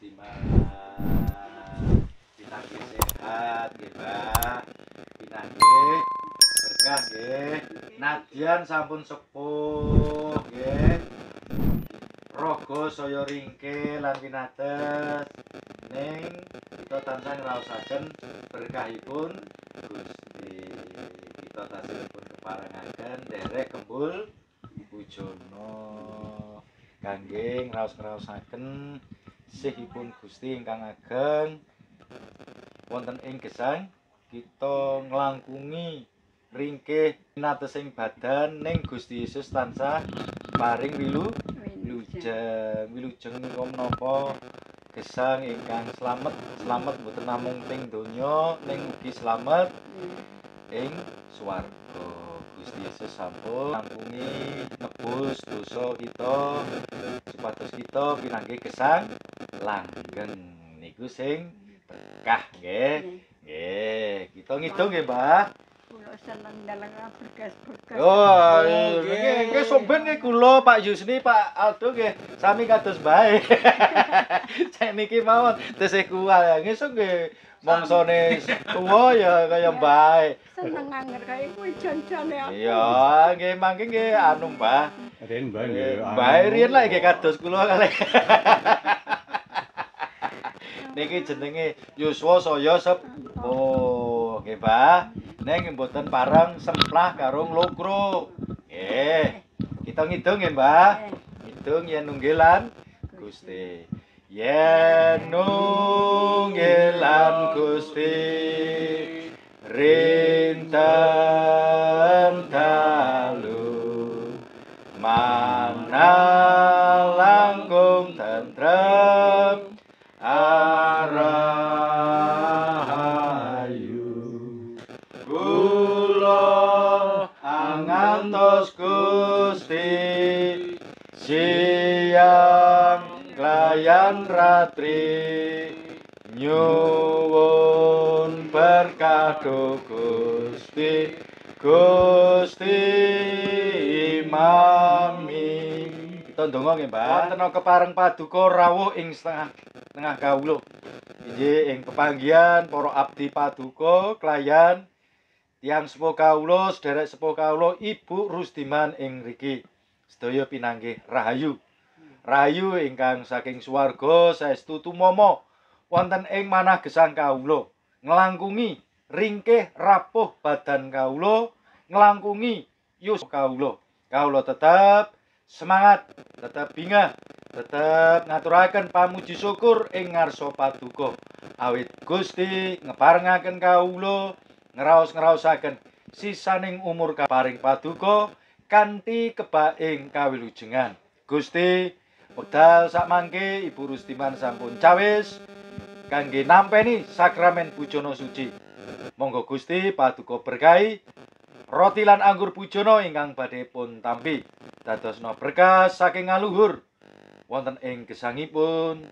Rustiman. Pinanggih sehat nggih, Mbak. Pinanggih berkah nggih. Nadyan sampun sepuh nggih. Raga saya ringkih lan pinates. Ning kita tansah ngraosaken berkahipun Gusti. Kita tansah pun keparengaken derek kembul pujono kangge ngraos-ngraosaken sihipun Gusti ingkang ageng wonten ing gesang kita nglangkungi ringkih pinatesing badan ning Gusti Yesus tansah paring wilujeng menika menapa gesang ingkang slamet mboten namung teng donya ning ugi slamet ing swarga. Gusti Yesus sampun ngrampungi nebus dosa kita supados kita pinanggih gesang langgeng niku sing berkah nggih. Nggih, kita ngidung nggih, Mbah. Kula seneng ndeleng berkas-berkas. Oh, nggih somben nggih kula Pak Yusni, Pak Aldo nggih sami kados bae. Cek niki mawon tesih kuwat ngesuk nggih mongsone tuwa ya kaya bae. Seneng anger kaya kuwi jan-jane aku. Iya, nggih mangke nggih anu Mbah. Riyen Mbah nggih. Mbah riyen lek nggih kados kula kalih. Niki jenenge yuswa saya sepuh. Nggih, Mbah. Ning mboten pareng semplah karo nglokro. Nggih. Kita ngidung nggih, Mbah. Ngidung yen nunggilan Gusti. Yen nunggilan Gusti rinten dalu mana langkung tentrem arahayu kula angantos Gusti siang layan ratri nyuwun berkah Gusti mami. Kita ndonga nggih, Mbah. Wonten kepareng paduka rawuh ing tengah kawula. Inggih ing pepanggihan para abdi paduka klayan tiyang sepuh kawula, sederek sepuh kawula Ibu Rustiman ing mriki. Sedaya pinanggih rahayu. Rahayu ingkang saking swarga saestu tumama wonten ing manah gesang kawula. Nglangkungi ringkih rapuh badan kawula, nglangkungi yus kawula. Kawula tetep semangat, tetep bingah, tetep ngaturaken pamuji syukur ing ngarsa paduka. Awit Gusti ngeparengaken kawula ngraos-ngraosaken sisaning umur kaparing paduka kanthi kebaing kawilujengan. Gusti wekdal sakmangke Ibu Rustiman sampun cawis kangge nampeni sakramen pujana suci. Monggo Gusti paduka berkahi roti lan anggur pujana ingkang badhe pun tampi dadosna berkah saking ngaluhur wonten ing gesangipun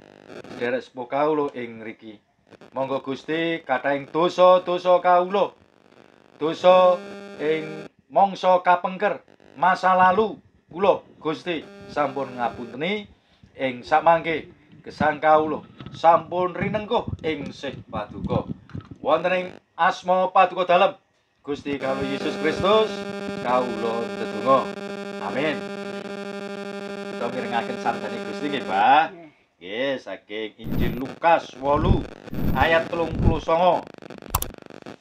sederek sepuh kawula ing mriki. Monggo Gusti kathahing dosa-dosa kawula, dosa ing mangsa kapengker masa lalu kula Gusti sampun ngapunteni ing sakmangke gesang kawula sampun rinengkuh ing sih paduka wonten ing asma paduka dalem Gusti kawula Yesus Kristus kawula ndedonga. Amin. Kita mirengaken sabdane Gusti nggih, Mbah. Nggih, saking Injil Lukas 8 ayat 39.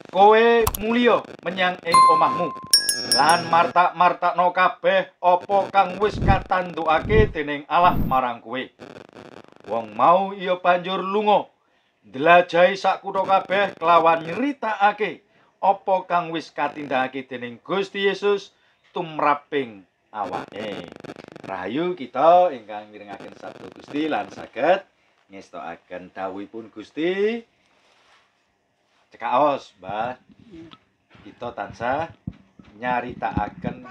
Kowe mulya menyang ing omahmu lan martak-martakno kabeh apa kang wis katandukake dening Allah marang kowe. Wong mau iya banjur lunga ndlajahi sak kutha kabeh kelawan nyritakake apa kang wis katindakake dening Gusti Yesus tumraping awake. Rahayu kita ingkang mirengaken sabda Gusti lan saged ngestokaken dawuhipun Gusti. Cekaos, Mbah. Kita tansah nyaritakaken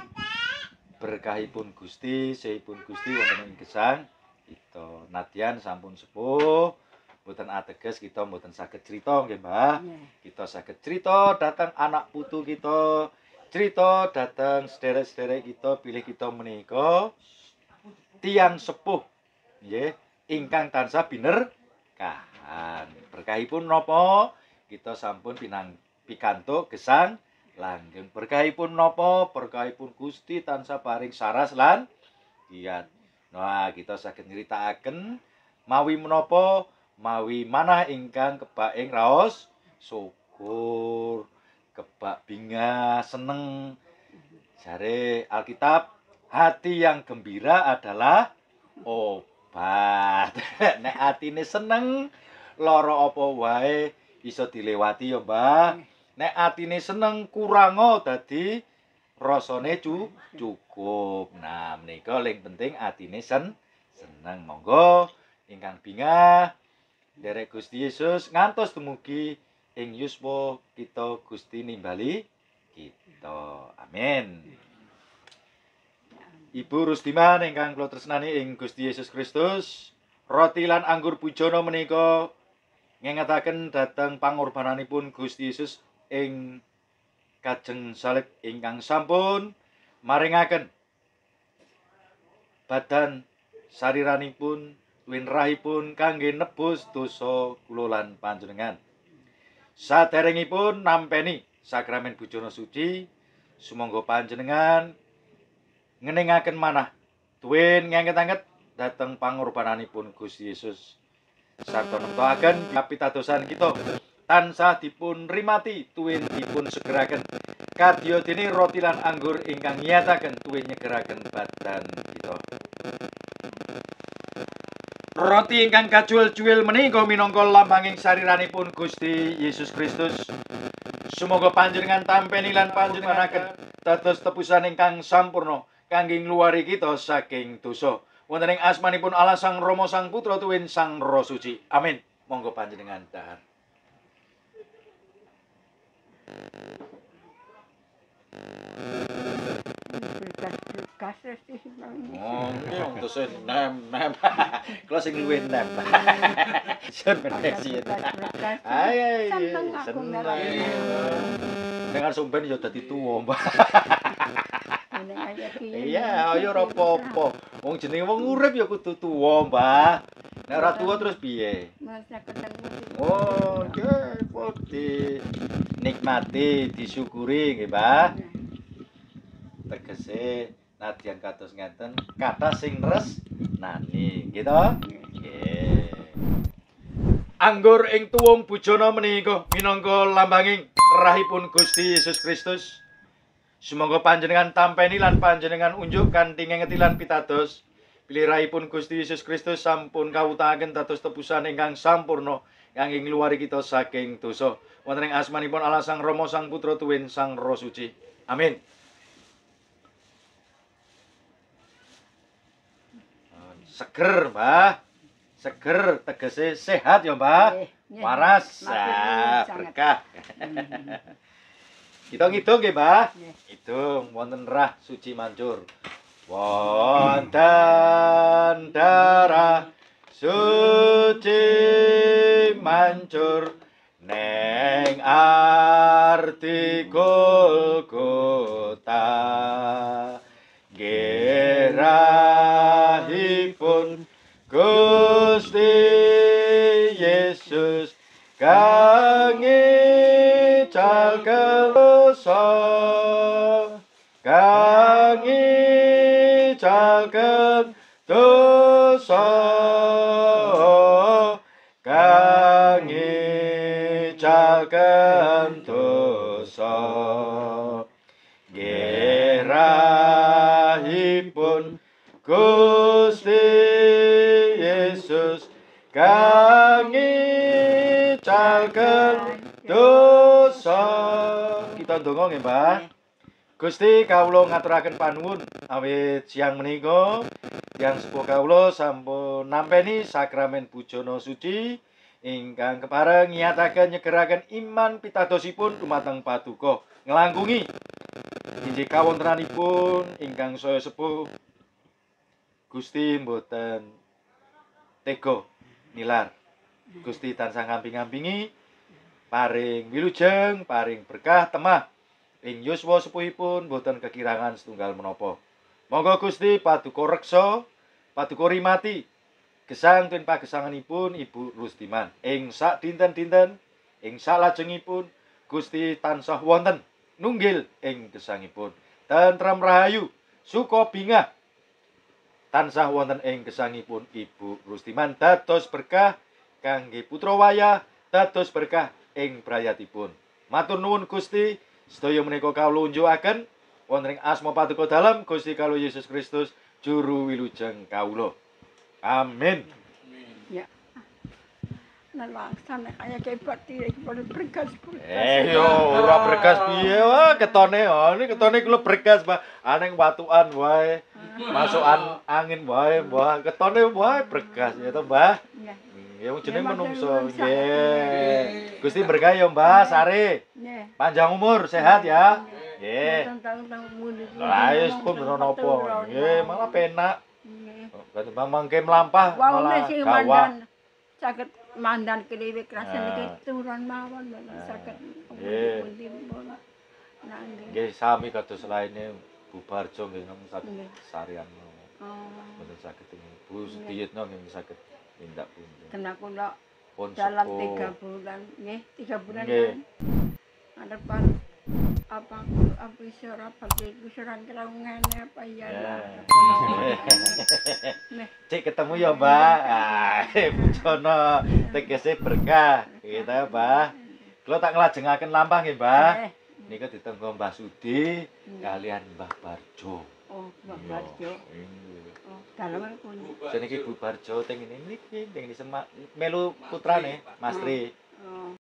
berkahipun Gusti, sehipun Gusti wonten ing gesang. Kita nadyan sampun sepuh, mboten ateges kita mboten saged crita nggih, Mbah. Kita saged crita dhateng anak putu kita, crita dhateng sederek-sederek kita bilih kita menika tiyang sepuh nggih ingkang tansah berkahan. Berkahipun napa? Kita sampun pikantuk gesang langgeng. Berkahipun napa? Berkahipun Gusti tansah paring saras lan giat. Nah, kita saged nyritakaken mawi menapa mawi manah ingkang kebak ing raos syukur, kebak bingah, seneng. Jare Alkitab, hati yang gembira adalah obat. Nek atine seneng, lara apa wae iso dilewati ya, Mbah. Nek atine seneng kurango dadi rasane cukup. Nah, menika ling penting atine seneng. Monggo ingkang bingah derek Gusti Yesus ngantos dumugi ing yuswa kita Gusti nimbali kita. Amin. Ibu Rustiman ingkang kula tresnani ing Gusti Yesus Kristus, roti lan anggur pujana menika ngengetaken dhateng pangorbananipun Gusti Yesus ing kajeng salib ingkang sampun maringaken badan sariranipun winrahipun kangge nebus dosa kula lan panjenengan. Saderengipun nampeni sakramen bujana suci, sumangga panjenengan ngeningaken manah tuwin ngenget-enget dhateng pangorbananipun Gusti Yesus. Sarta nemtoaken kapitadosan kita tansah dipun rimati tuwin dipun segeraken kadya dene roti lan anggur ingkang nyataken tuwin nyegeraken badan kita. Roti ingkang kajuel-juel menika minangka lambanging sariranipun Gusti Yesus Kristus. Sumangga panjenengan tampeni lan panjenenganaken dados tebusan ingkang sampurna kangge ngluwari kita saking dosa. Wonten ing asmanipun Allah Sang Rama Sang Putra tuwin Sang Roh Suci. Amin. Monggo panjenengan dhahar. Berkas-berkas sih Bang. Oh, iki untuk nem. Kula sing luwih nem. Sun menesi. Berkas-berkas. Ayo, Seneng aku ngerti. Dengan sumben ya dadi tuwa, Mbak. Jeneng kaya kiye. Iya, ayo ora apa-apa. Wong jenenge wong urip ya kudu tuwa, Mbah. Nek ora tuwa terus piye? Masa ketemu sih. Oh, nggih, putih. Nikmati, disyukuri nggih, Mbah. Tegese nadyan kados ngeten, kathah sing nresnani, gitu. Nggih. Anggur ing tuwung bujana menika minangka lambanging rahipun Gusti Yesus Kristus. Sumangga panjenengan tampeni lan panjenengan unjuk kanthi ngengeti lan pitados pilirahipun Gusti Yesus Kristus sampun kawutaken dados tebusan ingkang sampurna kangge ngluwari kita saking dosa. Wonten ing asmanipun Allah Sang Rama Sang Putra tuwin Sang Roh Suci. Amin. Seger, Mbah. Seger tegese sehat ya, Mbah. Waras, berkah. Kita ngidung nggih, Mbah. Idung wonten rah suci mancur. Wonten darah suci mancur neng arti Golgota. Gerahipun Gusti Yesus kangge calken dosa, kangge calken dosa, kangge calken dosa. Gerahipun Gusti Yesus kangge calken dosa. Kita ndonga nggih, Mbah. Gusti kawula ngaturaken panuwun awit siang menika tiyang sepuh kawula sampun nampeni sakramen bujana suci ingkang kepareng nyataken nyegeraken iman pitadosipun dumateng paduka nglangkungi injih kawontenanipun ingkang saya sepuh. Gusti mboten tega nilar. Gusti tansah ngamping-ngampingi paring wilujeng, paring berkah temah ing yuswa sepuhipun boten kekirangan setunggal menapa. Monggo Gusti paduka reksa, paduka rimati gesang ten pagesanganipun Ibu Rustiman. Ing sak dinten-dinten ing salajengipun Gusti tansah wonten nunggil ing gesangipun. Tentrem rahayu, suka bingah tansah wonten ing gesangipun Ibu Rustiman dados berkah kangge putra wayah, dados berkah ing brayatipun. Matur nuwun Gusti, sedaya menika kawula unjukaken wonten ing asma Paduka Dalem Gusti kawula Yesus Kristus juru wilujeng kawula. Amin. Ya. Nelaksana kayak kebat tidak boleh bergas. Yo, ora bergas piye wah ketone ini ketone kula bergas, Mbah. Aneng watukan wae, masukan angin wae, Mbah. Ketone wae bergas ya to, Mbah. Nggih. Ya wong jeneng Ya, menungso. matur nuwun, Nggih. Gusti berkah ya, Mbah, sare. Nggih. Panjang umur, sehat ya. Nggih. Tentang mundi. Lah wis pun ora napa. Nggih, malah penak. Nggih. Kan Bang mangke mlampah Waune malah sing gawah. mandan saged mandan kliwik rasane iki Ah. turun mawon saged Nggih. pundi pun. Nah, nggih. Nggih sami kados lainnya bubarjo nggih namung saged Nggih. sarian. Oh, Mboten saged Bu Sutiyitno nggih saged tindak pundi. kena kula Pun dalam sepuh. 3 bulan, nggih, 3 bulan. Nggih. Kan. Ada apa surat surat ngene apa ya lah. Neh, Cik ketemu ya, Mbak. Ah, bujono tegese berkah. Gitu ya, Mbak. Kula tak nglajengaken lampah nggih, Mbah. neh. Nika ditenggo Mbah Sudi Hmm. kalian Mbah Barjo. Oh, Mbak Barjo. Iya. Oh, dalem pundi. Jenenge Bu Barjo teng ngene niki, teng Semak melu putrane Mas Tri. Oh.